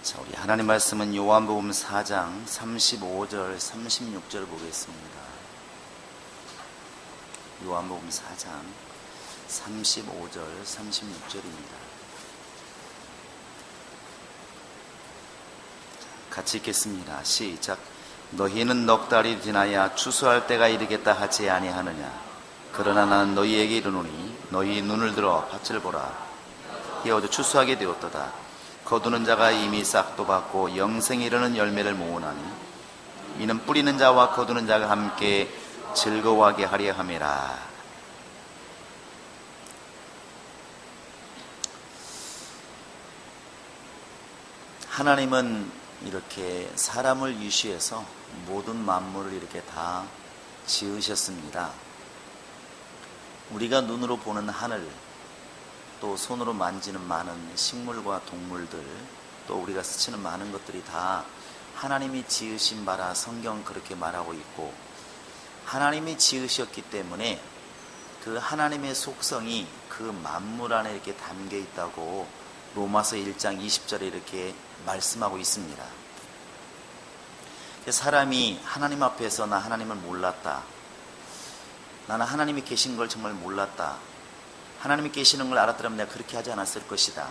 자, 우리 하나님 말씀은 요한복음 4장 35절 36절 보겠습니다. 요한복음 4장 35절 36절입니다. 같이 읽겠습니다. 시작. 너희는 넉 달이 지나야 추수할 때가 이르겠다 하지 아니하느냐. 그러나 나는 너희에게 이르노니 너희 눈을 들어 밭을 보라. 이어져 추수하게 되었도다. 거두는 자가 이미 싹도 받고 영생에 이르는 열매를 모으나니 이는 뿌리는 자와 거두는 자가 함께 즐거워하게 하려 함이라. 하나님은 이렇게 사람을 유시해서 모든 만물을 이렇게 다 지으셨습니다. 우리가 눈으로 보는 하늘, 또 손으로 만지는 많은 식물과 동물들, 또 우리가 스치는 많은 것들이 다 하나님이 지으신 바라 성경 그렇게 말하고 있고, 하나님이 지으셨기 때문에 그 하나님의 속성이 그 만물 안에 이렇게 담겨 있다고 로마서 1장 20절에 이렇게 말씀하고 있습니다. 사람이 하나님 앞에서 나 하나님을 몰랐다, 나는 하나님이 계신 걸 정말 몰랐다, 하나님이 계시는 걸 알았더라면 내가 그렇게 하지 않았을 것이다,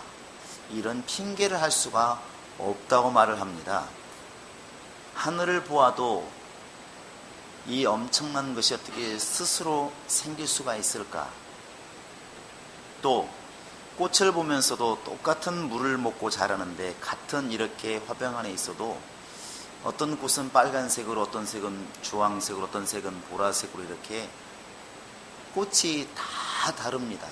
이런 핑계를 할 수가 없다고 말을 합니다. 하늘을 보아도 이 엄청난 것이 어떻게 스스로 생길 수가 있을까? 또 꽃을 보면서도 똑같은 물을 먹고 자라는데 같은 이렇게 화병 안에 있어도 어떤 꽃은 빨간색으로, 어떤 색은 주황색으로, 어떤 색은 보라색으로 이렇게 꽃이 다 다릅니다.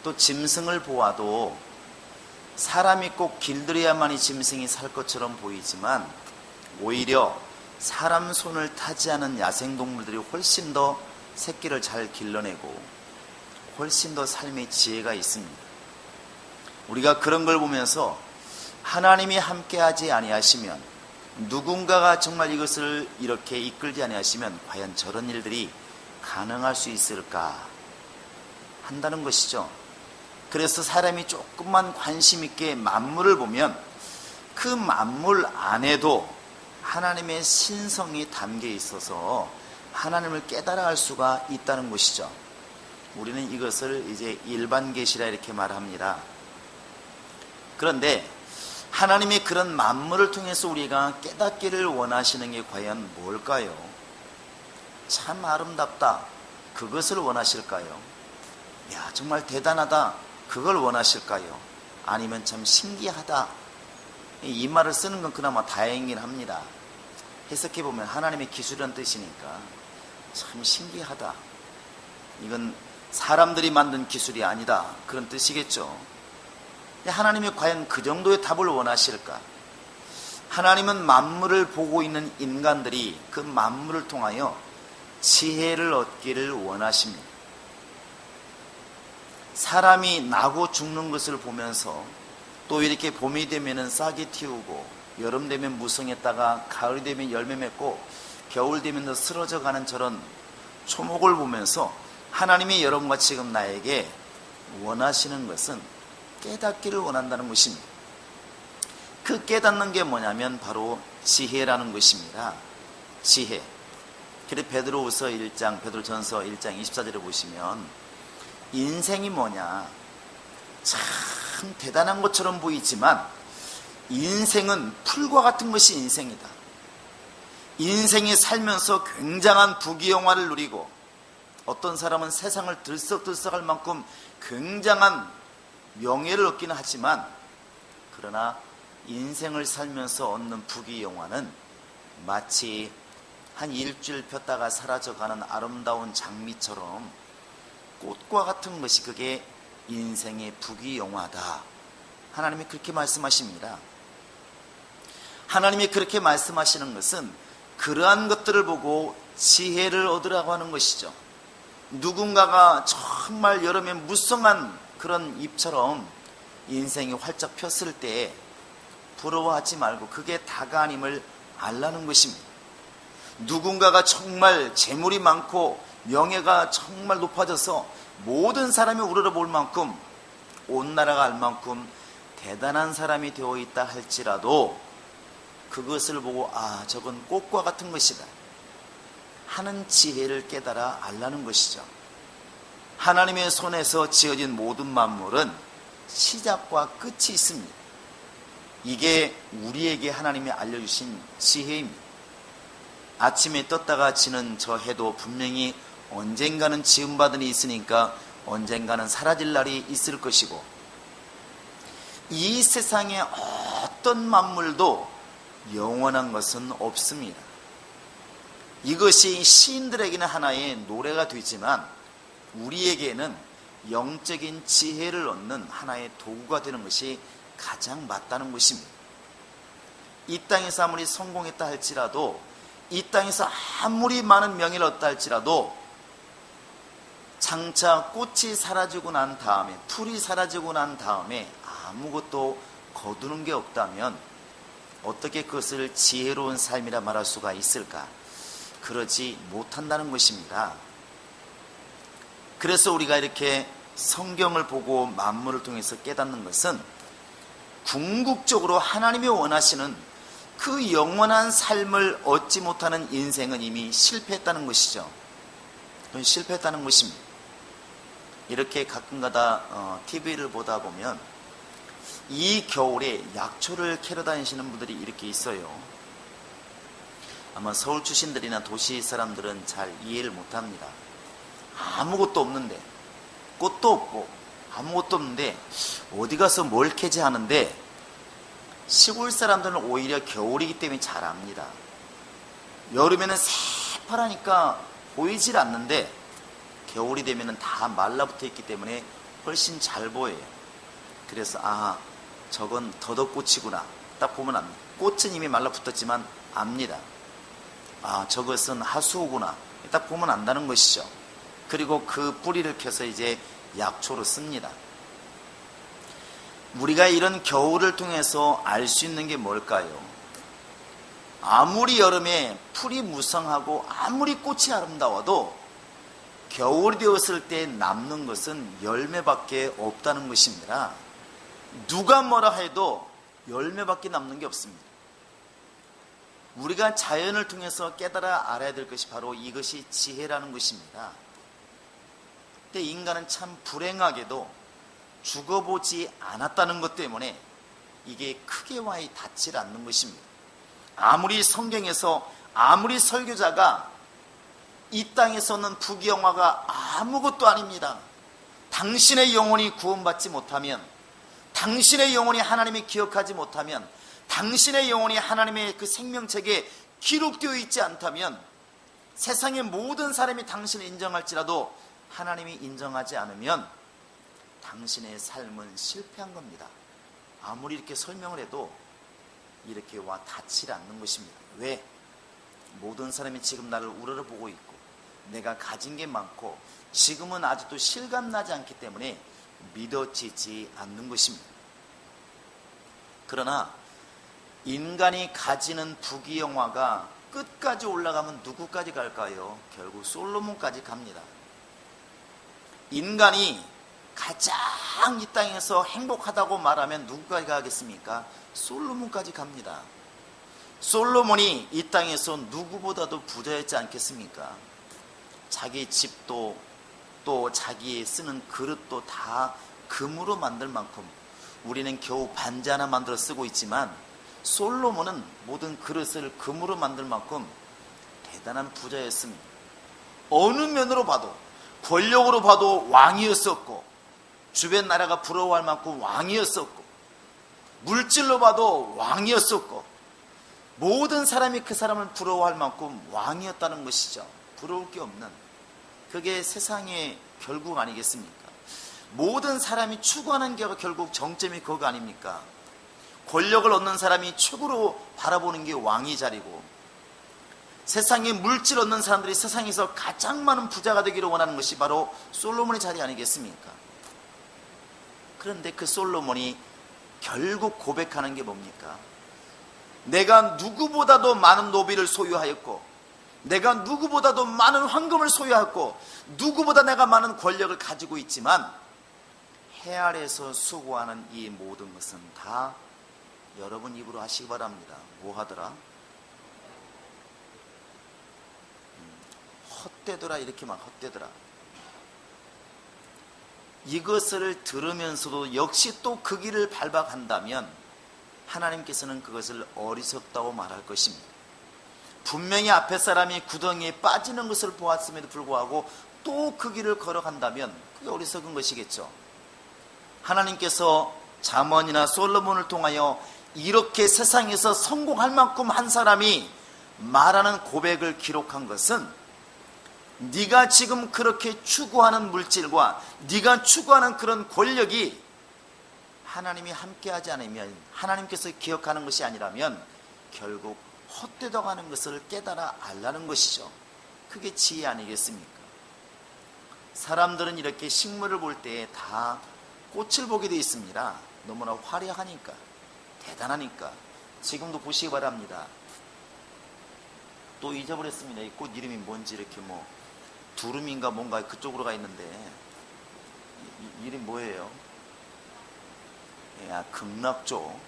또 짐승을 보아도 사람이 꼭 길들여야만이 짐승이 살 것처럼 보이지만 오히려 사람 손을 타지 않은 야생동물들이 훨씬 더 새끼를 잘 길러내고 훨씬 더 삶의 지혜가 있습니다. 우리가 그런 걸 보면서 하나님이 함께하지 아니하시면, 누군가가 정말 이것을 이렇게 이끌지 아니하시면 과연 저런 일들이 가능할 수 있을까 한다는 것이죠. 그래서 사람이 조금만 관심 있게 만물을 보면 그 만물 안에도 하나님의 신성이 담겨 있어서 하나님을 깨달아 알 수가 있다는 것이죠. 우리는 이것을 이제 일반 계시라 이렇게 말합니다. 그런데 하나님이 그런 만물을 통해서 우리가 깨닫기를 원하시는 게 과연 뭘까요? 참 아름답다, 그것을 원하실까요? 야, 정말 대단하다, 그걸 원하실까요? 아니면 참 신기하다, 이 말을 쓰는 건 그나마 다행이긴 합니다. 해석해보면 하나님의 기술이라는 뜻이니까 참 신기하다, 이건 사람들이 만든 기술이 아니다, 그런 뜻이겠죠. 하나님이 과연 그 정도의 답을 원하실까? 하나님은 만물을 보고 있는 인간들이 그 만물을 통하여 지혜를 얻기를 원하십니다. 사람이 나고 죽는 것을 보면서 또 이렇게 봄이 되면 싹이 틔우고 여름 되면 무성했다가 가을이 되면 열매 맺고 겨울 되면 쓰러져 가는 저런 초목을 보면서 하나님이 여러분과 지금 나에게 원하시는 것은 깨닫기를 원한다는 것입니다. 그 깨닫는 게 뭐냐면 바로 지혜라는 것입니다. 지혜. 그래서 베드로전서 1장 24절에 보시면 인생이 뭐냐, 참 대단한 것처럼 보이지만 인생은 풀과 같은 것이 인생이다. 인생이 살면서 굉장한 부귀영화를 누리고 어떤 사람은 세상을 들썩들썩할 만큼 굉장한 명예를 얻기는 하지만, 그러나 인생을 살면서 얻는 부귀영화는 마치 한 일주일 폈다가 사라져가는 아름다운 장미처럼 꽃과 같은 것이, 그게 인생의 부귀영화다. 하나님이 그렇게 말씀하십니다. 하나님이 그렇게 말씀하시는 것은 그러한 것들을 보고 지혜를 얻으라고 하는 것이죠. 누군가가 정말 여름에 무성한 그런 잎처럼 인생이 활짝 폈을 때 부러워하지 말고 그게 다가 아님을 알라는 것입니다. 누군가가 정말 재물이 많고 명예가 정말 높아져서 모든 사람이 우러러볼 만큼, 온 나라가 알 만큼 대단한 사람이 되어 있다 할지라도 그것을 보고 저건 꽃과 같은 것이다 하는 지혜를 깨달아 알라는 것이죠. 하나님의 손에서 지어진 모든 만물은 시작과 끝이 있습니다. 이게 우리에게 하나님이 알려주신 지혜입니다. 아침에 떴다가 지는 저 해도 분명히 언젠가는 지음받은 일이 있으니까 언젠가는 사라질 날이 있을 것이고, 이 세상의 어떤 만물도 영원한 것은 없습니다. 이것이 시인들에게는 하나의 노래가 되지만 우리에게는 영적인 지혜를 얻는 하나의 도구가 되는 것이 가장 맞다는 것입니다. 이 땅에서 아무리 성공했다 할지라도, 이 땅에서 아무리 많은 명예를 얻다 할지라도 장차 꽃이 사라지고 난 다음에, 풀이 사라지고 난 다음에 아무것도 거두는 게 없다면 어떻게 그것을 지혜로운 삶이라 말할 수가 있을까? 그러지 못한다는 것입니다. 그래서 우리가 이렇게 성경을 보고 만물을 통해서 깨닫는 것은 궁극적으로 하나님이 원하시는 그 영원한 삶을 얻지 못하는 인생은 이미 실패했다는 것이죠. 실패했다는 것입니다. 이렇게 가끔가다 TV를 보다 보면 이 겨울에 약초를 캐러 다니시는 분들이 이렇게 있어요. 아마 서울 출신들이나 도시 사람들은 잘 이해를 못합니다. 아무것도 없는데, 꽃도 없고 아무것도 없는데 어디 가서 뭘 캐지 하는데, 시골 사람들은 오히려 겨울이기 때문에 잘 압니다. 여름에는 새파라니까 보이질 않는데 겨울이 되면 다 말라붙어 있기 때문에 훨씬 잘 보여요. 그래서 저건 더덕꽃이구나 딱 보면 압니다. 꽃은 이미 말라붙었지만 압니다. 저것은 하수오구나 딱 보면 안다는 것이죠. 그리고 그 뿌리를 켜서 이제 약초로 씁니다. 우리가 이런 겨울을 통해서 알 수 있는 게 뭘까요? 아무리 여름에 풀이 무성하고 아무리 꽃이 아름다워도 겨울이 되었을 때 남는 것은 열매밖에 없다는 것입니다. 누가 뭐라 해도 열매밖에 남는 게 없습니다. 우리가 자연을 통해서 깨달아 알아야 될 것이 바로 이것이 지혜라는 것입니다. 근데 인간은 참 불행하게도 죽어보지 않았다는 것 때문에 이게 크게 와이 닿지 않는 것입니다. 아무리 성경에서, 아무리 설교자가 이 땅에서는 부귀영화가 아무것도 아닙니다, 당신의 영혼이 구원받지 못하면, 당신의 영혼이 하나님이 기억하지 못하면, 당신의 영혼이 하나님의 그 생명책에 기록되어 있지 않다면 세상의 모든 사람이 당신을 인정할지라도 하나님이 인정하지 않으면 당신의 삶은 실패한 겁니다. 아무리 이렇게 설명을 해도 이렇게 와 닿지 않는 것입니다. 왜? 모든 사람이 지금 나를 우러러보고 있고 내가 가진 게 많고 지금은 아직도 실감나지 않기 때문에 믿어지지 않는 것입니다. 그러나 인간이 가지는 부귀영화가 끝까지 올라가면 누구까지 갈까요? 결국 솔로몬까지 갑니다. 인간이 가장 이 땅에서 행복하다고 말하면 누구까지 가겠습니까? 솔로몬까지 갑니다. 솔로몬이 이 땅에서 누구보다도 부자였지 않겠습니까? 자기 집도 또 자기 쓰는 그릇도 다 금으로 만들 만큼, 우리는 겨우 반지 하나 만들어 쓰고 있지만 솔로몬은 모든 그릇을 금으로 만들 만큼 대단한 부자였습니다. 어느 면으로 봐도, 권력으로 봐도 왕이었었고, 주변 나라가 부러워할 만큼 왕이었었고, 물질로 봐도 왕이었었고, 모든 사람이 그 사람을 부러워할 만큼 왕이었다는 것이죠. 부러울 게 없는, 그게 세상의 결국 아니겠습니까? 모든 사람이 추구하는 게 결국 정점이 그거 아닙니까? 권력을 얻는 사람이 최고로 바라보는 게 왕의 자리고, 세상에 물질 얻는 사람들이 세상에서 가장 많은 부자가 되기를 원하는 것이 바로 솔로몬의 자리 아니겠습니까? 그런데 그 솔로몬이 결국 고백하는 게 뭡니까? 내가 누구보다도 많은 노비를 소유하였고, 내가 누구보다도 많은 황금을 소유하였고, 누구보다 내가 많은 권력을 가지고 있지만 해 아래에서 수고하는 이 모든 것은 다 여러분 입으로 하시기 바랍니다. 뭐 하더라? 헛되더라, 이렇게 막 헛되더라. 이것을 들으면서도 역시 또 그 길을 밟아간다면 하나님께서는 그것을 어리석다고 말할 것입니다. 분명히 앞에 사람이 구덩이에 빠지는 것을 보았음에도 불구하고 또 그 길을 걸어간다면 그게 어리석은 것이겠죠. 하나님께서 잠언이나 솔로몬을 통하여 이렇게 세상에서 성공할 만큼 한 사람이 말하는 고백을 기록한 것은 네가 지금 그렇게 추구하는 물질과 네가 추구하는 그런 권력이 하나님이 함께하지 않으면, 하나님께서 기억하는 것이 아니라면 결국 헛되다 가는 것을 깨달아 알라는 것이죠. 그게 지혜 아니겠습니까? 사람들은 이렇게 식물을 볼 때에 다 꽃을 보게 되어 있습니다. 너무나 화려하니까, 대단하니까. 지금도 보시기 바랍니다. 또 잊어버렸습니다. 이 꽃 이름이 뭔지. 이렇게 뭐 두루미인가 뭔가 그쪽으로 가 있는데 이름 뭐예요? 극락조.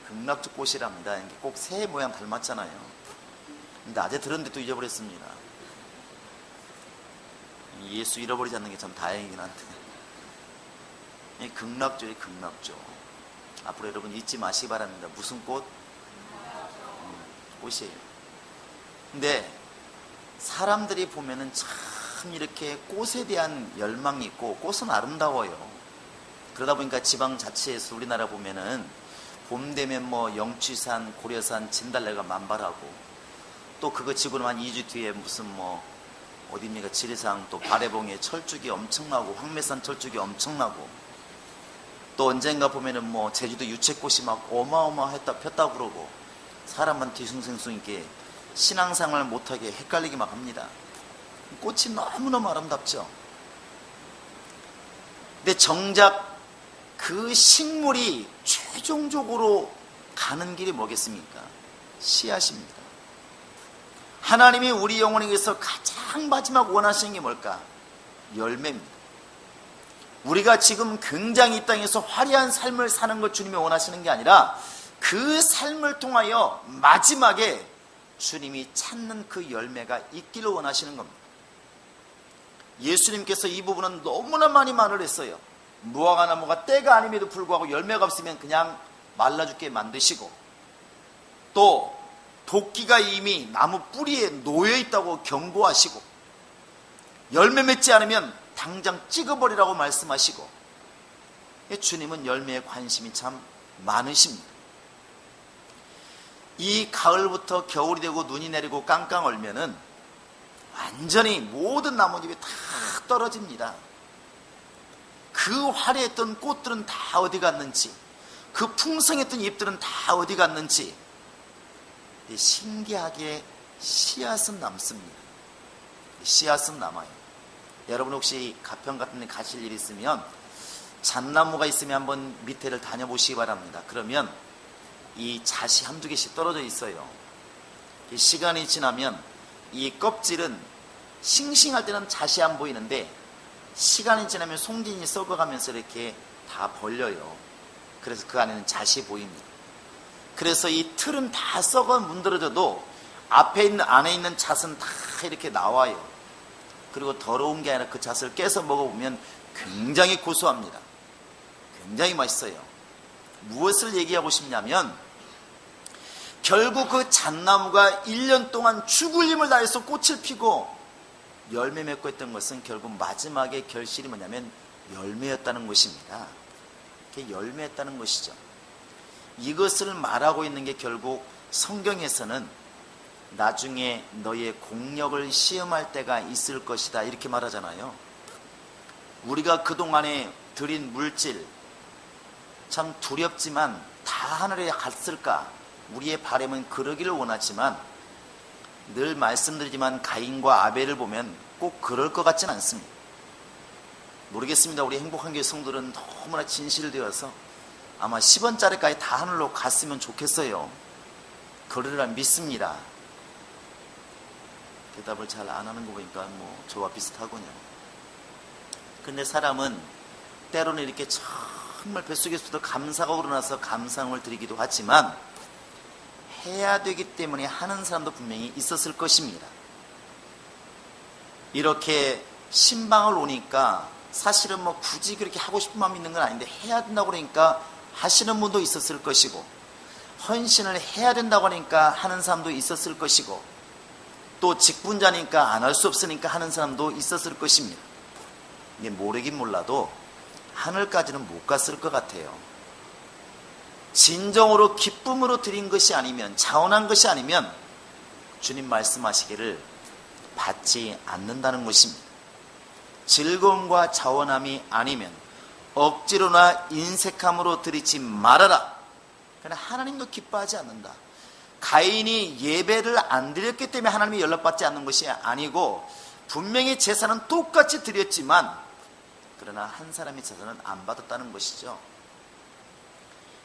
극락조 꽃이랍니다. 꼭 새 모양 닮았잖아요. 근데 낮에 들었는데 또 잊어버렸습니다. 예수 잃어버리지 않는 게 참 다행이긴 한데. 극락조의 극락조. 앞으로 여러분 잊지 마시기 바랍니다. 무슨 꽃? 꽃이에요. 근데 사람들이 보면은 참 이렇게 꽃에 대한 열망이 있고, 꽃은 아름다워요. 그러다 보니까 지방자치에서 우리나라 보면은 봄 되면 뭐 영취산, 고려산, 진달래가 만발하고, 또 그거 지고는 한 2주 뒤에 무슨 뭐 어디입니까? 지리산, 또 발해봉에 철쭉이 엄청나고, 황매산 철쭉이 엄청나고, 또 언젠가 보면은 뭐 제주도 유채꽃이 막 어마어마했다 폈다 그러고, 사람만 뒤숭생숭 있게 신앙생활 못하게 헷갈리게 막 합니다. 꽃이 너무너무 아름답죠. 근데 정작 그 식물이 최종적으로 가는 길이 뭐겠습니까? 씨앗입니다. 하나님이 우리 영혼에게서 가장 마지막 원하시는 게 뭘까? 열매입니다. 우리가 지금 굉장히 이 땅에서 화려한 삶을 사는 걸 주님이 원하시는 게 아니라 그 삶을 통하여 마지막에 주님이 찾는 그 열매가 있기를 원하시는 겁니다. 예수님께서 이 부분은 너무나 많이 말을 했어요. 무화과 나무가 때가 아님에도 불구하고 열매가 없으면 그냥 말라 죽게 만드시고, 또 도끼가 이미 나무 뿌리에 놓여 있다고 경고하시고, 열매 맺지 않으면 당장 찍어버리라고 말씀하시고, 주님은 열매에 관심이 참 많으십니다. 이 가을부터 겨울이 되고 눈이 내리고 깡깡 얼면은 완전히 모든 나뭇잎이 다 떨어집니다. 그 화려했던 꽃들은 다 어디 갔는지, 그 풍성했던 잎들은 다 어디 갔는지, 신기하게 씨앗은 남습니다. 씨앗은 남아요. 여러분 혹시 가평 같은 데 가실 일 있으면 잣나무가 있으면 한번 밑에를 다녀보시기 바랍니다. 그러면 이 잣이 한두 개씩 떨어져 있어요. 시간이 지나면 이 껍질은 싱싱할 때는 잣이 안 보이는데, 시간이 지나면 송진이 썩어가면서 이렇게 다 벌려요. 그래서 그 안에는 잣이 보입니다. 그래서 이 틀은 다 썩어 문드러져도 앞에 있는, 안에 있는 잣은 다 이렇게 나와요. 그리고 더러운 게 아니라 그 잣을 깨서 먹어보면 굉장히 고소합니다. 굉장히 맛있어요. 무엇을 얘기하고 싶냐면, 결국 그 잣나무가 1년 동안 죽을 힘을 다해서 꽃을 피고 열매 맺고 했던 것은 결국 마지막에 결실이 뭐냐면 열매였다는 것입니다. 그게 열매였다는 것이죠. 이것을 말하고 있는 게 결국 성경에서는 나중에 너의 공력을 시험할 때가 있을 것이다 이렇게 말하잖아요. 우리가 그동안에 들인 물질 참 두렵지만 다 하늘에 갔을까? 우리의 바람은 그러기를 원하지만, 늘 말씀드리지만 가인과 아벨을 보면 꼭 그럴 것 같지는 않습니다. 모르겠습니다. 우리 행복한 교회 성도들은 너무나 진실되어서 아마 10원짜리까지 다 하늘로 갔으면 좋겠어요. 그러리라 믿습니다. 대답을 잘 안 하는 거 보니까 뭐 저와 비슷하군요. 근데 사람은 때로는 이렇게 정말 뱃속에서도 감사가 우러나서 감사함을 드리기도 하지만 해야 되기 때문에 하는 사람도 분명히 있었을 것입니다. 이렇게 신방을 오니까 사실은 뭐 굳이 그렇게 하고 싶은 마음이 있는 건 아닌데 해야 된다고 그러니까 하시는 분도 있었을 것이고, 헌신을 해야 된다고 하니까 하는 사람도 있었을 것이고, 또 직분자니까 안 할 수 없으니까 하는 사람도 있었을 것입니다. 이게 모르긴 몰라도 하늘까지는 못 갔을 것 같아요. 진정으로 기쁨으로 드린 것이 아니면, 자원한 것이 아니면 주님 말씀하시기를 받지 않는다는 것입니다. 즐거움과 자원함이 아니면 억지로나 인색함으로 드리지 말아라. 그러나 하나님도 기뻐하지 않는다. 가인이 예배를 안 드렸기 때문에 하나님이 연락받지 않는 것이 아니고, 분명히 제사는 똑같이 드렸지만 그러나 한 사람의 제사는 안 받았다는 것이죠.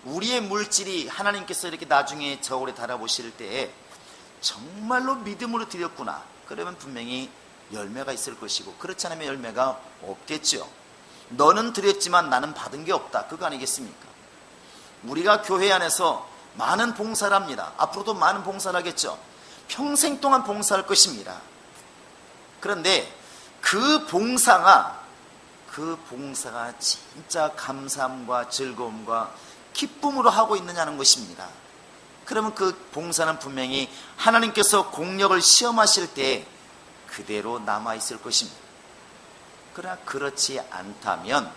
우리의 물질이 하나님께서 이렇게 나중에 저울에 달아보실 때에 정말로 믿음으로 드렸구나, 그러면 분명히 열매가 있을 것이고, 그렇지 않으면 열매가 없겠죠. 너는 드렸지만 나는 받은 게 없다, 그거 아니겠습니까? 우리가 교회 안에서 많은 봉사를 합니다. 앞으로도 많은 봉사를 하겠죠. 평생 동안 봉사할 것입니다. 그런데 그 봉사가 진짜 감사함과 즐거움과 기쁨으로 하고 있느냐는 것입니다. 그러면 그 봉사는 분명히 하나님께서 공력을 시험하실 때 그대로 남아있을 것입니다. 그러나 그렇지 않다면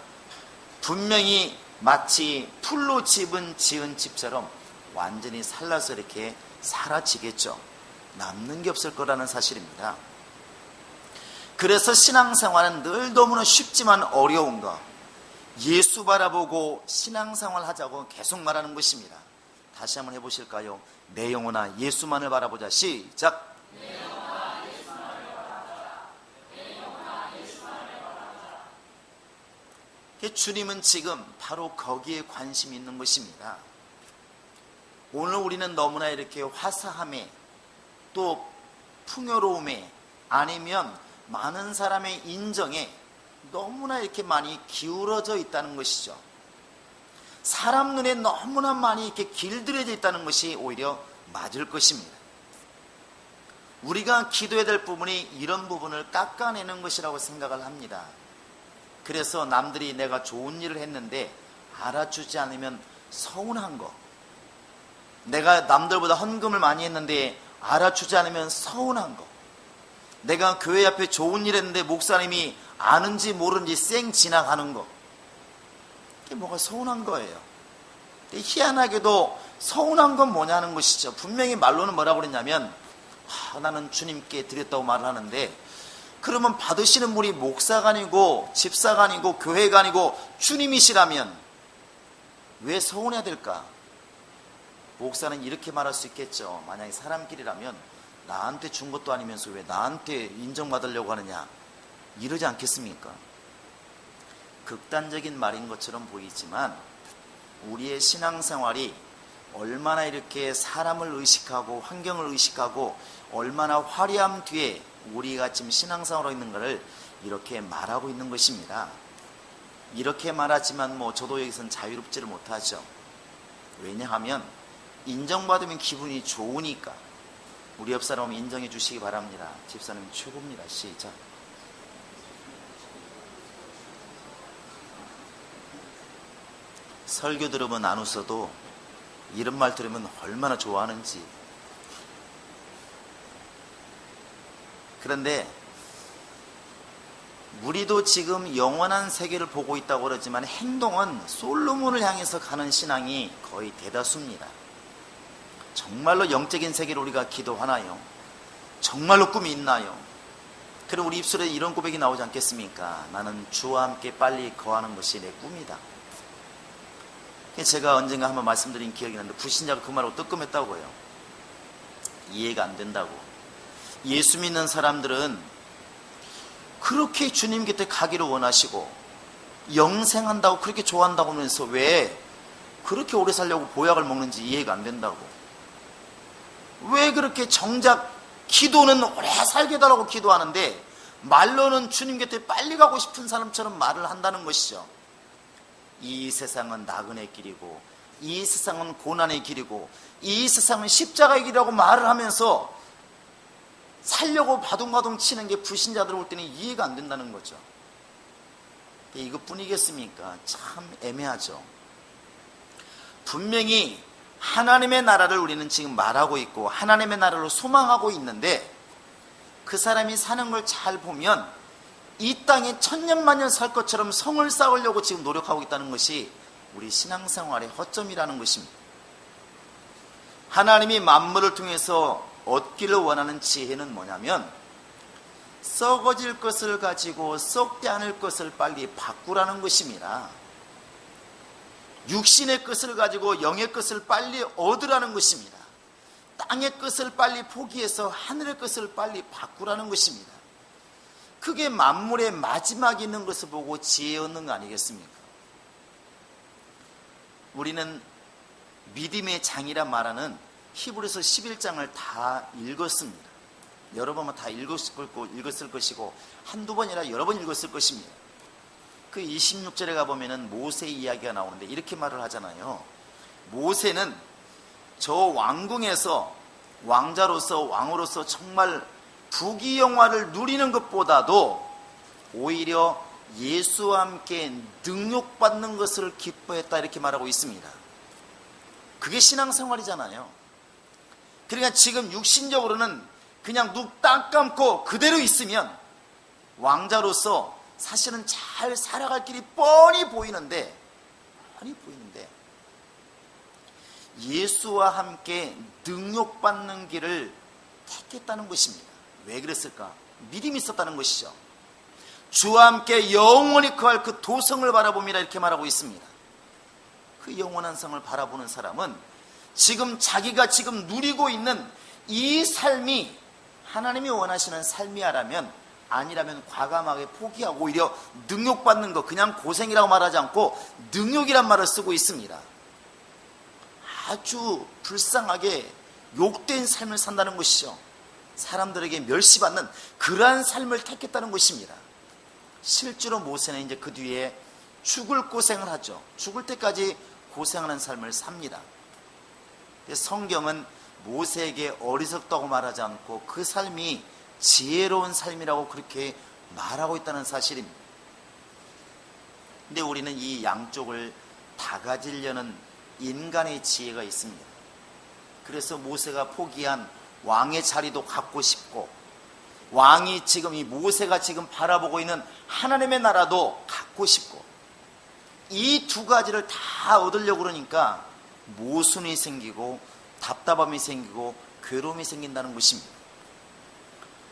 분명히 마치 풀로 지은 집처럼 완전히 살라서 이렇게 사라지겠죠. 남는 게 없을 거라는 사실입니다. 그래서 신앙생활은 늘 너무나 쉽지만 어려운 것, 예수 바라보고 신앙생활 하자고 계속 말하는 것입니다. 다시 한번 해보실까요? 내 영혼아 예수만을 바라보자. 시작. 내 영혼아 예수만을 바라보자. 내 영혼아 예수만을 바라보자. 주님은 지금 바로 거기에 관심이 있는 것입니다. 오늘 우리는 너무나 이렇게 화사함에 또 풍요로움에 아니면 많은 사람의 인정에 너무나 이렇게 많이 기울어져 있다는 것이죠. 사람 눈에 너무나 많이 이렇게 길들여져 있다는 것이 오히려 맞을 것입니다. 우리가 기도해야 될 부분이 이런 부분을 깎아내는 것이라고 생각을 합니다. 그래서 남들이 내가 좋은 일을 했는데 알아주지 않으면 서운한 거, 내가 남들보다 헌금을 많이 했는데 알아주지 않으면 서운한 거, 내가 교회 앞에 좋은 일 했는데 목사님이 아는지 모르는지 쌩 지나가는 거, 이게 뭐가 서운한 거예요. 희한하게도 서운한 건 뭐냐는 것이죠. 분명히 말로는 뭐라고 그랬냐면 나는 주님께 드렸다고 말을 하는데, 그러면 받으시는 분이 목사가 아니고 집사가 아니고 교회가 아니고 주님이시라면 왜 서운해야 될까? 목사는 이렇게 말할 수 있겠죠. 만약에 사람끼리라면 나한테 준 것도 아니면서 왜 나한테 인정받으려고 하느냐, 이러지 않겠습니까? 극단적인 말인 것처럼 보이지만 우리의 신앙생활이 얼마나 이렇게 사람을 의식하고 환경을 의식하고 얼마나 화려함 뒤에 우리가 지금 신앙생활하고 있는가를 이렇게 말하고 있는 것입니다. 이렇게 말하지만 저도 여기서는 자유롭지를 못하죠. 왜냐하면 인정받으면 기분이 좋으니까. 우리 옆 사람 인정해 주시기 바랍니다. 집사님 최고입니다. 시작. 설교 들으면 안 웃어도 이런 말 들으면 얼마나 좋아하는지. 그런데 우리도 지금 영원한 세계를 보고 있다고 그러지만 행동은 솔로몬을 향해서 가는 신앙이 거의 대다수입니다. 정말로 영적인 세계를 우리가 기도하나요? 정말로 꿈이 있나요? 그럼 우리 입술에 이런 고백이 나오지 않겠습니까? 나는 주와 함께 빨리 거하는 것이 내 꿈이다. 제가 언젠가 한번 말씀드린 기억이 나는데 불신자가 그 말을 뜨끔했다고요. 이해가 안 된다고. 예수 믿는 사람들은 그렇게 주님 곁에 가기를 원하시고 영생한다고 그렇게 좋아한다고 하면서 왜 그렇게 오래 살려고 보약을 먹는지 이해가 안 된다고. 왜 그렇게 정작 기도는 오래 살게 해달라고 기도하는데 말로는 주님 곁에 빨리 가고 싶은 사람처럼 말을 한다는 것이죠. 이 세상은 나그네 길이고 이 세상은 고난의 길이고 이 세상은 십자가의 길이라고 말을 하면서 살려고 바둥바둥 치는 게 불신자들 올 때는 이해가 안 된다는 거죠. 이것뿐이겠습니까? 참 애매하죠. 분명히 하나님의 나라를 우리는 지금 말하고 있고 하나님의 나라를 소망하고 있는데 그 사람이 사는 걸 잘 보면 이 땅에 천년만년 살 것처럼 성을 쌓으려고 지금 노력하고 있다는 것이 우리 신앙생활의 허점이라는 것입니다. 하나님이 만물을 통해서 얻기를 원하는 지혜는 뭐냐면 썩어질 것을 가지고 썩지 않을 것을 빨리 바꾸라는 것입니다. 육신의 것을 가지고 영의 것을 빨리 얻으라는 것입니다. 땅의 것을 빨리 포기해서 하늘의 것을 빨리 바꾸라는 것입니다. 그게 만물의 마지막에 있는 것을 보고 지혜 얻는 거 아니겠습니까? 우리는 믿음의 장이라 말하는 히브리서 11장을 다 읽었습니다. 여러 번만 다 읽었을 것이고 한두 번이라 여러 번 읽었을 것입니다. 그 26절에 가보면 모세 이야기가 나오는데 이렇게 말을 하잖아요. 모세는 저 왕궁에서 왕자로서 왕으로서 정말 부귀영화를 누리는 것보다도 오히려 예수와 함께 능욕받는 것을 기뻐했다 이렇게 말하고 있습니다. 그게 신앙생활이잖아요. 그러니까 지금 육신적으로는 그냥 눈 딱 감고 그대로 있으면 왕자로서 사실은 잘 살아갈 길이 뻔히 보이는데 예수와 함께 능욕받는 길을 택했다는 것입니다. 왜 그랬을까? 믿음이 있었다는 것이죠. 주와 함께 영원히 거할 그 도성을 바라봅니다 이렇게 말하고 있습니다. 그 영원한 성을 바라보는 사람은 지금 자기가 지금 누리고 있는 이 삶이 하나님이 원하시는 삶이라면 아니라면 과감하게 포기하고 오히려 능욕받는 것, 그냥 고생이라고 말하지 않고 능욕이란 말을 쓰고 있습니다. 아주 불쌍하게 욕된 삶을 산다는 것이죠. 사람들에게 멸시받는 그러한 삶을 택했다는 것입니다. 실제로 모세는 이제 그 뒤에 죽을 고생을 하죠. 죽을 때까지 고생하는 삶을 삽니다. 성경은 모세에게 어리석다고 말하지 않고 그 삶이 지혜로운 삶이라고 그렇게 말하고 있다는 사실입니다. 근데 우리는 이 양쪽을 다 가지려는 인간의 지혜가 있습니다. 그래서 모세가 포기한 왕의 자리도 갖고 싶고 왕이 지금 이 모세가 지금 바라보고 있는 하나님의 나라도 갖고 싶고 이 두 가지를 다 얻으려고 그러니까 모순이 생기고 답답함이 생기고 괴로움이 생긴다는 것입니다.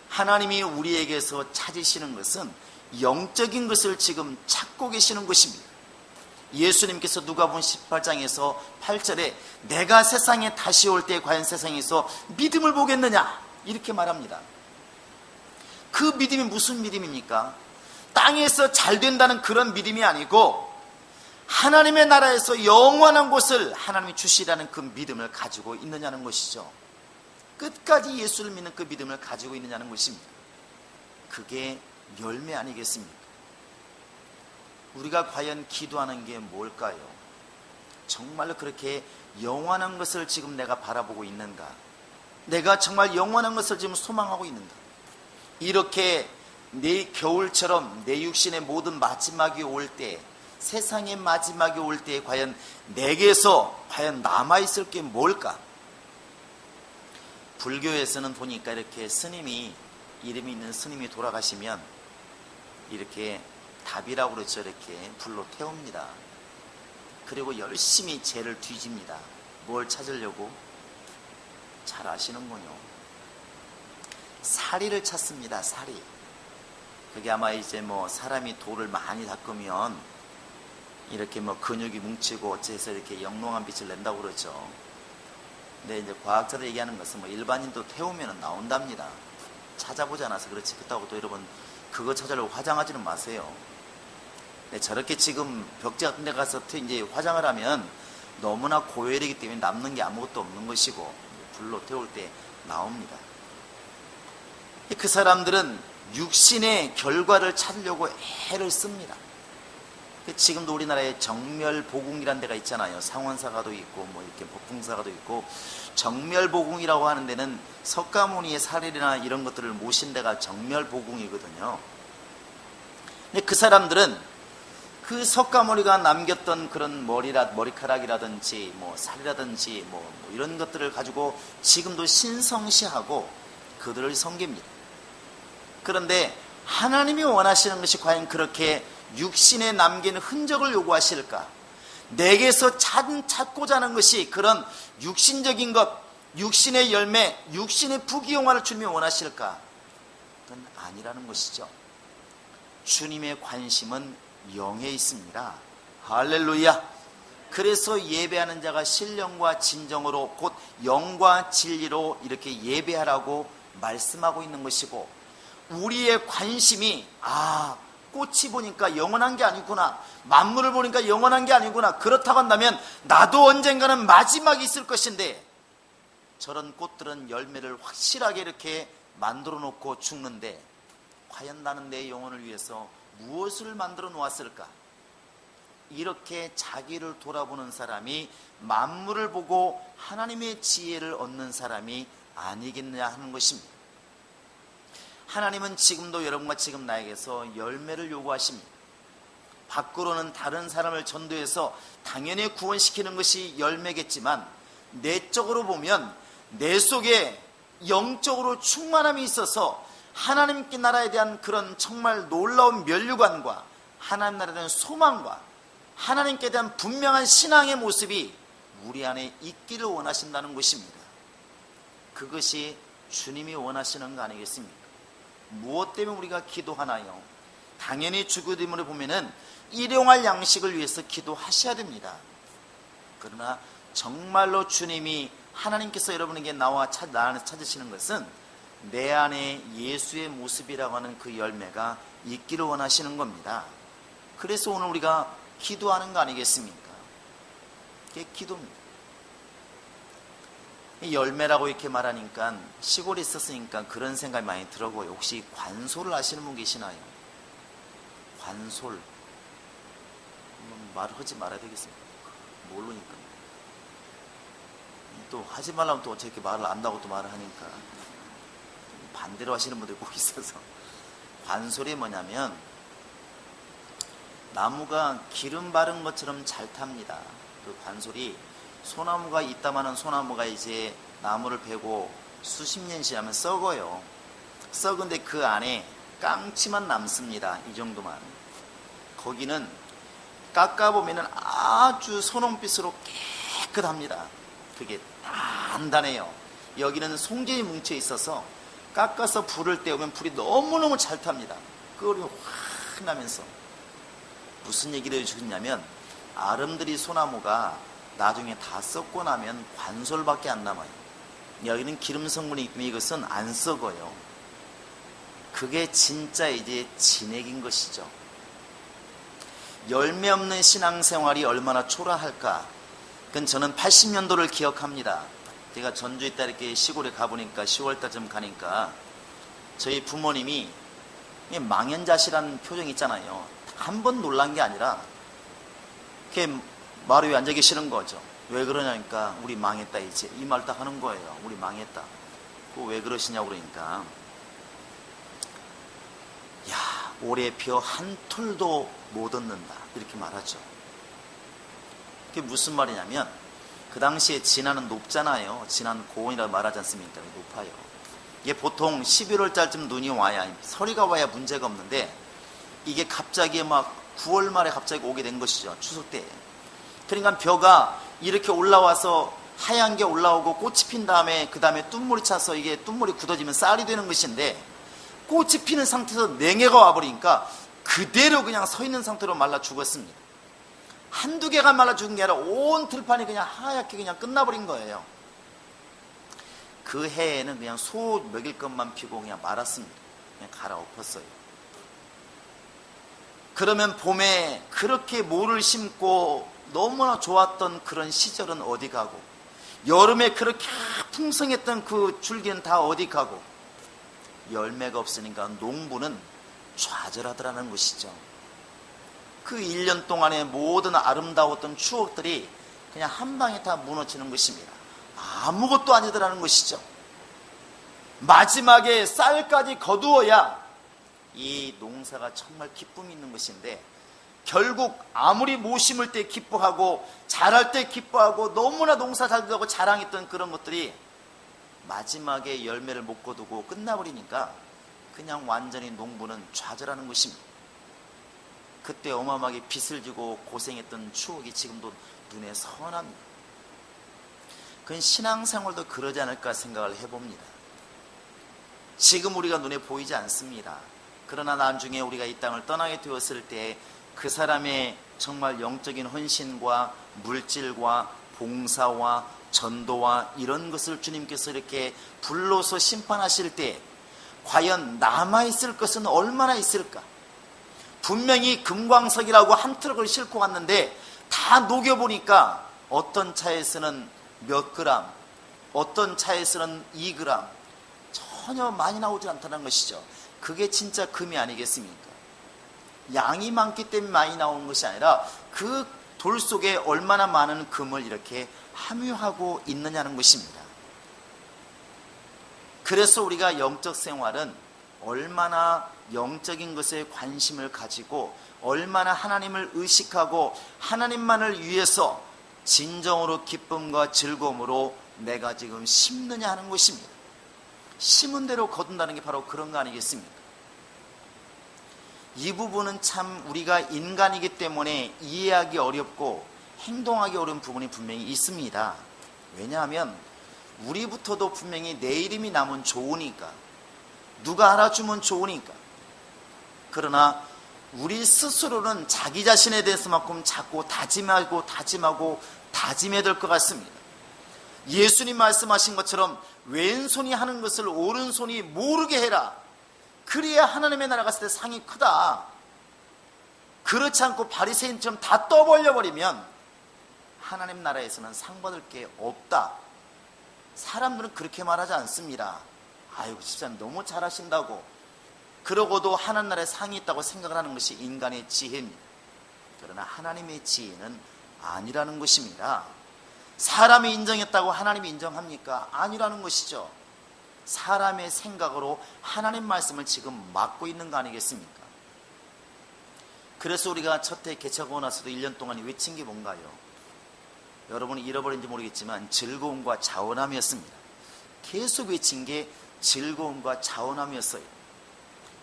하나님이 우리에게서 찾으시는 것은 영적인 것을 지금 찾고 계시는 것입니다. 예수님께서 누가복음 18장에서 8절에 내가 세상에 다시 올 때 과연 세상에서 믿음을 보겠느냐 이렇게 말합니다. 그 믿음이 무슨 믿음입니까? 땅에서 잘 된다는 그런 믿음이 아니고 하나님의 나라에서 영원한 곳을 하나님이 주시라는 그 믿음을 가지고 있느냐는 것이죠. 끝까지 예수를 믿는 그 믿음을 가지고 있느냐는 것입니다. 그게 열매 아니겠습니까? 우리가 과연 기도하는 게 뭘까요? 정말로 그렇게 영원한 것을 지금 내가 바라보고 있는가? 내가 정말 영원한 것을 지금 소망하고 있는가? 이렇게 내 겨울처럼 내 육신의 모든 마지막이 올 때, 세상의 마지막이 올 때 과연 내게서 과연 남아있을 게 뭘까? 불교에서는 보니까 이렇게 스님이, 이름이 있는 스님이 돌아가시면 이렇게 답이라고 그러죠. 이렇게 불로 태웁니다. 그리고 열심히 죄를 뒤집니다. 뭘 찾으려고? 잘 아시는군요. 사리를 찾습니다. 사리. 그게 아마 이제 뭐 사람이 돌을 많이 닦으면 이렇게 뭐 근육이 뭉치고 어째서 이렇게 영롱한 빛을 낸다고 그러죠. 근데 이제 과학자들 얘기하는 것은 뭐 일반인도 태우면 나온답니다. 찾아보지 않아서 그렇지. 그렇다고 또 여러분 그거 찾으려고 화장하지는 마세요. 네, 저렇게 지금 벽지 같은 데 가서 이제 화장을 하면 너무나 고열이기 때문에 남는 게 아무것도 없는 것이고 불로 태울 때 나옵니다. 그 사람들은 육신의 결과를 찾으려고 애를 씁니다. 지금도 우리나라에 정멸보궁이라는 데가 있잖아요. 상원사가도 있고 뭐 이렇게 법궁사가도 있고, 정멸보궁이라고 하는 데는 석가모니의 사례나 이런 것들을 모신 데가 정멸보궁이거든요. 근데 그 사람들은 그 석가모니가 남겼던 그런 머리카락이라든지 뭐 살이라든지 뭐 이런 것들을 가지고 지금도 신성시하고 그들을 섬깁니다. 그런데 하나님이 원하시는 것이 과연 그렇게 육신에 남긴 흔적을 요구하실까? 내게서 찾고자 하는 것이 그런 육신적인 것, 육신의 열매, 육신의 부귀영화를 주님이 원하실까? 그건 아니라는 것이죠. 주님의 관심은 영에 있습니다. 할렐루야. 그래서 예배하는 자가 신령과 진정으로 곧 영과 진리로 이렇게 예배하라고 말씀하고 있는 것이고, 우리의 관심이 꽃이 보니까 영원한 게 아니구나, 만물을 보니까 영원한 게 아니구나, 그렇다고 한다면 나도 언젠가는 마지막이 있을 것인데, 저런 꽃들은 열매를 확실하게 이렇게 만들어 놓고 죽는데 과연 나는 내 영혼을 위해서 무엇을 만들어 놓았을까? 이렇게 자기를 돌아보는 사람이 만물을 보고 하나님의 지혜를 얻는 사람이 아니겠느냐 하는 것입니다. 하나님은 지금도 여러분과 지금 나에게서 열매를 요구하십니다. 밖으로는 다른 사람을 전도해서 당연히 구원시키는 것이 열매겠지만, 내적으로 보면 내 속에 영적으로 충만함이 있어서 하나님께 나라에 대한 그런 정말 놀라운 면류관과 하나님 나라에 대한 소망과 하나님께 대한 분명한 신앙의 모습이 우리 안에 있기를 원하신다는 것입니다. 그것이 주님이 원하시는 거 아니겠습니까? 무엇 때문에 우리가 기도하나요? 당연히 주기도문을 보면은 일용할 양식을 위해서 기도하셔야 됩니다. 그러나 정말로 주님이, 하나님께서 여러분에게 나 안에서 찾으시는 것은 내 안에 예수의 모습이라고 하는 그 열매가 있기를 원하시는 겁니다. 그래서 오늘 우리가 기도하는 거 아니겠습니까? 그게 기도입니다. 열매라고 이렇게 말하니까 시골에 있었으니까 그런 생각이 많이 들어고요. 혹시 관솔을 아시는 분 계시나요? 관솔. 말하지 말아야 되겠습니까? 모르니까. 또 하지 말라면 또 어떻게 말을 안다고 또 말을 하니까 반대로 하시는 분들이 꼭 있어서. 관솔이 뭐냐면 나무가 기름 바른 것처럼 잘 탑니다. 그 관솔이, 소나무가 있다마는 소나무가 이제 나무를 베고 수십 년 지나면 썩어요. 썩은데 그 안에 깡치만 남습니다. 이 정도만. 거기는 깎아보면 아주 선홍빛으로 깨끗합니다. 그게 단단해요. 여기는 송전이 뭉쳐 있어서 깎아서 불을 떼우면 불이 너무너무 잘 탑니다. 끓이 확 나면서. 무슨 얘기를 해주셨냐면, 아름드리 소나무가 나중에 다 썩고 나면 관솔밖에 안 남아요. 여기는 기름 성분이 있기 때문에 이것은 안 썩어요. 그게 진짜 이제 진액인 것이죠. 열매 없는 신앙생활이 얼마나 초라할까. 그건 저는 80년도를 기억합니다. 제가 전주에 있다 이렇게 시골에 가보니까 10월달쯤 가니까 저희 부모님이 망연자실한 표정 있잖아요. 한 번 놀란 게 아니라 이렇게 마루 위에 앉아 계시는 거죠. 왜 그러냐니까 우리 망했다 이제 이 말 딱 하는 거예요. 우리 망했다. 그거 왜 그러시냐고 그러니까, 야, 올해 벼 한 톨도 못 얻는다 이렇게 말하죠. 그게 무슨 말이냐면, 그 당시에 진안은 높잖아요. 진안 고원이라고 말하지 않습니까? 높아요. 이게 보통 11월 달쯤 눈이 와야, 서리가 와야 문제가 없는데, 이게 갑자기 막 9월 말에 갑자기 오게 된 것이죠. 추석 때. 그러니까 벼가 이렇게 올라와서 하얀 게 올라오고 꽃이 핀 다음에 그 다음에 뚠물이 차서 이게 뚠물이 굳어지면 쌀이 되는 것인데, 꽃이 피는 상태에서 냉해가 와버리니까 그대로 그냥 서 있는 상태로 말라 죽었습니다. 한두 개가 말라 죽은 게 아니라 온 들판이 그냥 하얗게 그냥 끝나버린 거예요. 그 해에는 그냥 소 먹일 것만 피고 그냥 말았습니다. 그냥 갈아엎었어요. 그러면 봄에 그렇게 모를 심고 너무나 좋았던 그런 시절은 어디 가고, 여름에 그렇게 풍성했던 그 줄기는 다 어디 가고, 열매가 없으니까 농부는 좌절하더라는 것이죠. 그 1년 동안의 모든 아름다웠던 추억들이 그냥 한 방에 다 무너지는 것입니다. 아무것도 아니더라는 것이죠. 마지막에 쌀까지 거두어야 이 농사가 정말 기쁨이 있는 것인데, 결국 아무리 못 심을 때 기뻐하고 자랄 때 기뻐하고 너무나 농사 잘 되고 자랑했던 그런 것들이 마지막에 열매를 못 거두고 끝나버리니까 그냥 완전히 농부는 좌절하는 것입니다. 그때 어마어마하게 빚을 지고 고생했던 추억이 지금도 눈에 선합니다. 그건 신앙생활도 그러지 않을까 생각을 해봅니다. 지금 우리가 눈에 보이지 않습니다. 그러나 나중에 우리가 이 땅을 떠나게 되었을 때 그 사람의 정말 영적인 헌신과 물질과 봉사와 전도와 이런 것을 주님께서 이렇게 불러서 심판하실 때 과연 남아있을 것은 얼마나 있을까? 분명히 금광석이라고 한 트럭을 싣고 갔는데 다 녹여보니까 어떤 차에서는 몇 그램, 어떤 차에서는 2g, 전혀 많이 나오지 않다는 것이죠. 그게 진짜 금이 아니겠습니까? 양이 많기 때문에 많이 나오는 것이 아니라 그 돌 속에 얼마나 많은 금을 이렇게 함유하고 있느냐는 것입니다. 그래서 우리가 영적 생활은 얼마나 영적인 것에 관심을 가지고 얼마나 하나님을 의식하고 하나님만을 위해서 진정으로 기쁨과 즐거움으로 내가 지금 심느냐 하는 것입니다. 심은 대로 거둔다는 게 바로 그런 거 아니겠습니까? 이 부분은 참 우리가 인간이기 때문에 이해하기 어렵고 행동하기 어려운 부분이 분명히 있습니다. 왜냐하면 우리부터도 분명히 내 이름이 나면 좋으니까, 누가 알아주면 좋으니까. 그러나 우리 스스로는 자기 자신에 대해서만큼 자꾸 다짐하고 다짐해야 될 것 같습니다. 예수님 말씀하신 것처럼 왼손이 하는 것을 오른손이 모르게 해라. 그래야 하나님의 나라 갔을 때 상이 크다. 그렇지 않고 바리새인처럼 다 떠벌려 버리면 하나님 나라에서는 상 받을 게 없다. 사람들은 그렇게 말하지 않습니다. 아이고 집사님 너무 잘하신다고. 그러고도 하나님 나라에 상이 있다고 생각을 하는 것이 인간의 지혜입니다. 그러나 하나님의 지혜는 아니라는 것입니다. 사람이 인정했다고 하나님이 인정합니까? 아니라는 것이죠. 사람의 생각으로 하나님 말씀을 지금 막고 있는 거 아니겠습니까? 그래서 우리가 첫 해 개척하고 나서도 1년 동안 외친 게 뭔가요? 여러분이 잃어버린지 모르겠지만 즐거움과 자원함이었습니다. 계속 외친 게 즐거움과 자원함이었어요.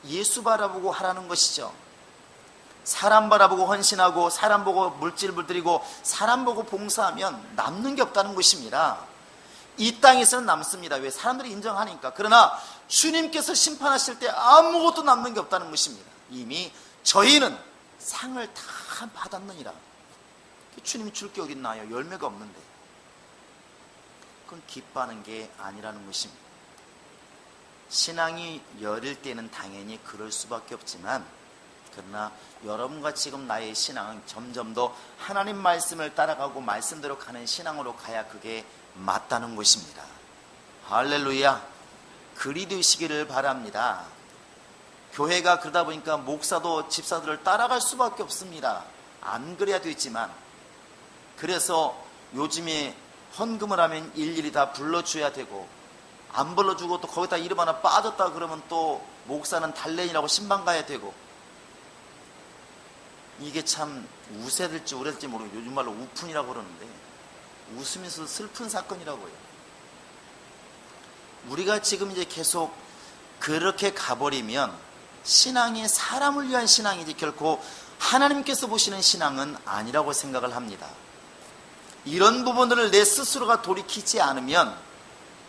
예수 바라보고 하라는 것이죠. 사람 바라보고 헌신하고 사람 보고 물질을 드리고 사람 보고 봉사하면 남는 게 없다는 것입니다. 이 땅에서는 남습니다. 왜? 사람들이 인정하니까. 그러나 주님께서 심판하실 때 아무것도 남는 게 없다는 것입니다. 이미 저희는 상을 다 받았느니라. 주님이 줄 게 어디 있나요? 열매가 없는데. 그건 기뻐하는 게 아니라는 것입니다. 신앙이 여릴 때는 당연히 그럴 수밖에 없지만, 그러나 여러분과 지금 나의 신앙은 점점 더 하나님 말씀을 따라가고 말씀대로 가는 신앙으로 가야 그게 맞다는 것입니다. 할렐루야. 그리 되시기를 바랍니다. 교회가 그러다 보니까 목사도 집사들을 따라갈 수밖에 없습니다. 안 그래야 되지만, 그래서 요즘에 헌금을 하면 일일이 다 불러줘야 되고, 안 불러주고 또 거기다 이름 하나 빠졌다 그러면 또 목사는 달랜이라고 신방 가야 되고, 이게 참 웃어야 될지 울어야 될지 모르고 요즘 말로 우푼이라고 그러는데 웃으면서 슬픈 사건이라고요. 우리가 지금 이제 계속 그렇게 가버리면 신앙이 사람을 위한 신앙이지 결코 하나님께서 보시는 신앙은 아니라고 생각을 합니다. 이런 부분들을 내 스스로가 돌이키지 않으면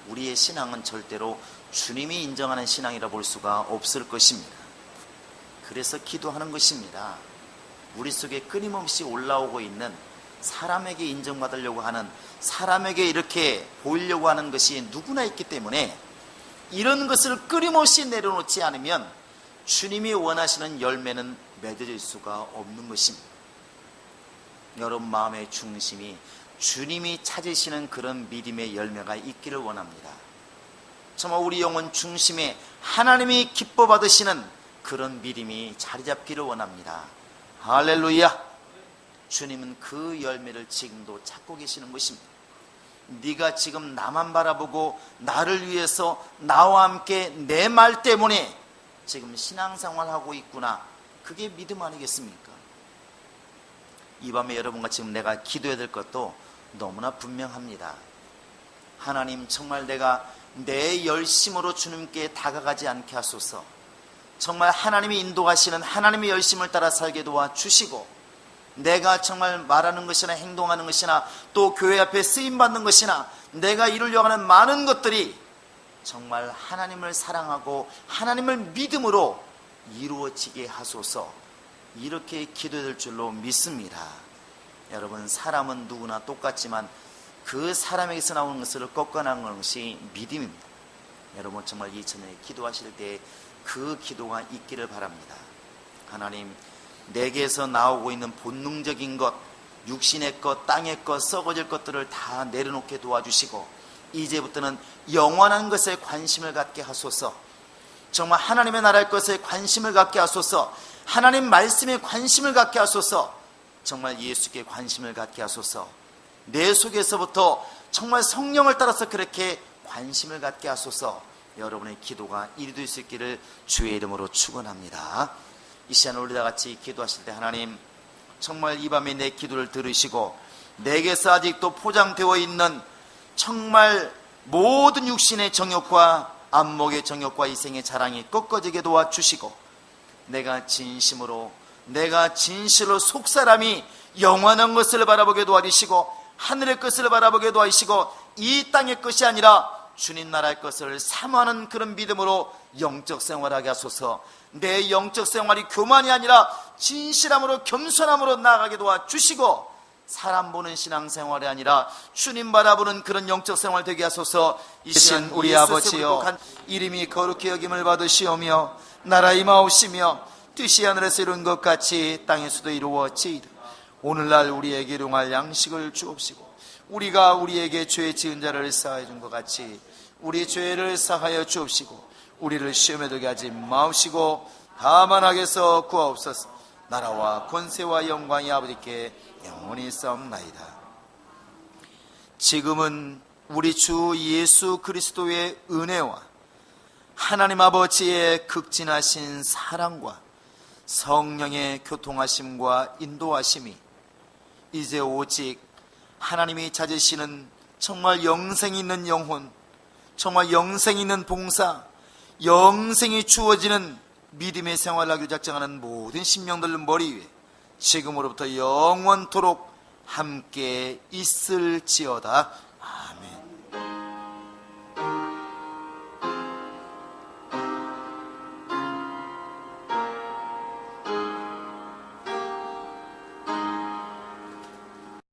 우리의 신앙은 절대로 주님이 인정하는 신앙이라 볼 수가 없을 것입니다. 그래서 기도하는 것입니다. 우리 속에 끊임없이 올라오고 있는 사람에게 인정받으려고 하는, 사람에게 이렇게 보이려고 하는 것이 누구나 있기 때문에 이런 것을 끊임없이 내려놓지 않으면 주님이 원하시는 열매는 맺어질 수가 없는 것입니다. 여러분 마음의 중심이 주님이 찾으시는 그런 믿음의 열매가 있기를 원합니다. 정말 우리 영혼 중심에 하나님이 기뻐 받으시는 그런 믿음이 자리 잡기를 원합니다. 할렐루야. 주님은 그 열매를 지금도 찾고 계시는 것입니다. 네가 지금 나만 바라보고 나를 위해서 나와 함께 내 말 때문에 지금 신앙생활하고 있구나. 그게 믿음 아니겠습니까? 이 밤에 여러분과 지금 내가 기도해야 될 것도 너무나 분명합니다. 하나님, 정말 내가 내 열심으로 주님께 다가가지 않게 하소서. 정말 하나님이 인도하시는 하나님의 열심을 따라 살게 도와주시고, 내가 정말 말하는 것이나 행동하는 것이나 또 교회 앞에 쓰임받는 것이나 내가 이루려고 하는 많은 것들이 정말 하나님을 사랑하고 하나님을 믿음으로 이루어지게 하소서. 이렇게 기도될 줄로 믿습니다. 여러분, 사람은 누구나 똑같지만 그 사람에게서 나오는 것을 꺾어나가는 것이 믿음입니다. 여러분, 정말 이 저녁에 기도하실 때 그 기도가 있기를 바랍니다. 하나님, 내게서 나오고 있는 본능적인 것, 육신의 것, 땅의 것, 썩어질 것들을 다 내려놓게 도와주시고, 이제부터는 영원한 것에 관심을 갖게 하소서. 정말 하나님의 나라의 것에 관심을 갖게 하소서. 하나님 말씀에 관심을 갖게 하소서. 정말 예수께 관심을 갖게 하소서. 내 속에서부터 정말 성령을 따라서 그렇게 관심을 갖게 하소서. 여러분의 기도가 이루어질 수 있기를 주의 이름으로 축원합니다. 이 시간 우리 다 같이 기도하실 때, 하나님, 정말 이 밤에 내 기도를 들으시고 내게서 아직도 포장되어 있는 정말 모든 육신의 정욕과 안목의 정욕과 이생의 자랑이 꺾어지게 도와주시고, 내가 진실로 속사람이 영원한 것을 바라보게 도와주시고 하늘의 것을 바라보게 도와주시고 이 땅의 것이 아니라 주님 나라의 것을 사모하는 그런 믿음으로 영적 생활하게 하소서. 내 영적 생활이 교만이 아니라 진실함으로 겸손함으로 나아가게 도와주시고, 사람 보는 신앙생활이 아니라 주님 바라보는 그런 영적 생활 되게 하소서. 이 시간 우리 아버지여, 이름이 거룩히 여김을 받으시오며 나라 임하옵시며 뜻이 하늘에서 이룬 것 같이 땅에서도 이루어지이다. 오늘날 우리에게 일용할 양식을 주옵시고, 우리가 우리에게 죄 지은 자를 사하여 준 것 같이 우리 죄를 사하여 주옵시고, 우리를 시험에 들게 하지 마옵시고 다만 악에서 구하옵소서. 나라와 권세와 영광이 아버지께 영원히 있사옵나이다. 지금은 우리 주 예수 그리스도의 은혜와 하나님 아버지의 극진하신 사랑과 성령의 교통하심과 인도하심이 이제 오직 하나님이 찾으시는 정말 영생이 있는 영혼, 정말 영생이 있는 봉사, 영생이 주어지는 믿음의 생활을 하기로 작정하는 모든 심령들 머리 위에 지금으로부터 영원토록 함께 있을지어다.